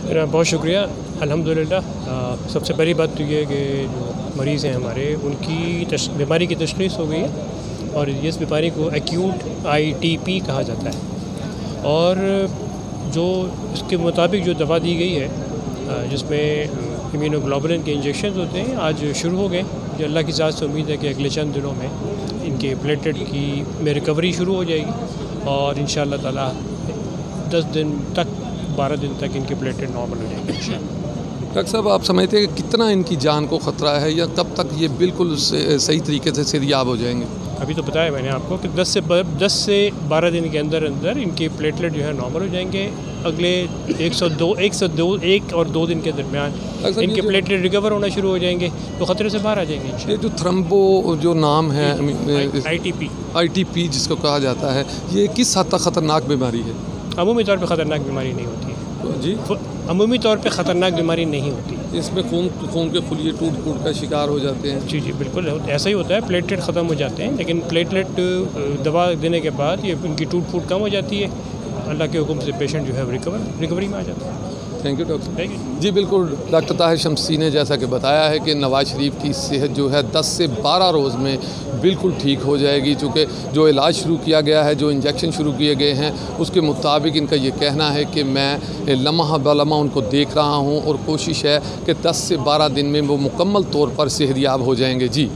मेरा बहुत शुक्रिया। अल्हम्दुलिल्लाह सबसे पहली बात तो ये है कि जो मरीज़ हैं हमारे उनकी बीमारी की तशख़ीस हो गई है और इस बीमारी को एक्यूट ITP कहा जाता है और जो इसके मुताबिक जो दवा दी गई है जिसमें इम्यूनोग्लोबुलिन के इंजेक्शन होते हैं आज शुरू हो गए। जो अल्लाह की ज़ात से उम्मीद है कि अगले चंद दिनों में इनके प्लेटलेट की में रिकवरी शुरू हो जाएगी और इंशाअल्लाह ताला 10 दिन तक 12 दिन तक इनके प्लेटलेट नॉर्मल हो जाएंगे इंशाअल्लाह। डॉक्टर साहब, आप समझते हैं कि कितना इनकी जान को ख़तरा है या कब तक ये बिल्कुल सही तरीके से सेहतयाब हो जाएंगे? अभी तो बताया मैंने आपको कि 10 से 12 दिन के अंदर अंदर इनके प्लेटलेट जो है नॉर्मल हो जाएंगे। अगले 1 और 2 दिन के दरमियान इनके प्लेटलेट रिकवर होना शुरू हो जाएंगे तो ख़तरे से बाहर आ जाएंगे। ये जो थ्रम्बो जो नाम है ITP जिसको कहा जाता है, ये किस हद तक ख़तरनाक बीमारी है? अमूमी तौर पे ख़तरनाक बीमारी नहीं होती है जी, अमूमी तौर पे ख़तरनाक बीमारी नहीं होती। इसमें खून के खुलिये टूट का शिकार हो जाते हैं। जी बिल्कुल ऐसा ही होता है। प्लेटलेट ख़त्म हो जाते हैं लेकिन प्लेटलेट दवा देने के बाद ये उनकी टूट फूट कम हो जाती है। अल्लाह के हुक्म से पेशेंट जो है रिकवरी में आ जाता है। Thank you doctor. जी बिल्कुल, डॉक्टर ताहिर शमसी ने जैसा कि बताया है कि नवाज शरीफ की सेहत जो है 10 से 12 रोज़ में बिल्कुल ठीक हो जाएगी। चूँकि जो इलाज शुरू किया गया है, जो इंजेक्शन शुरू किए गए हैं, उसके मुताबिक इनका ये कहना है कि मैं लम्हा बलम्हा उनको देख रहा हूँ और कोशिश है कि 10 से 12 दिन में वो मुकम्मल तौर पर सेहतयाब हो जाएंगे। जी।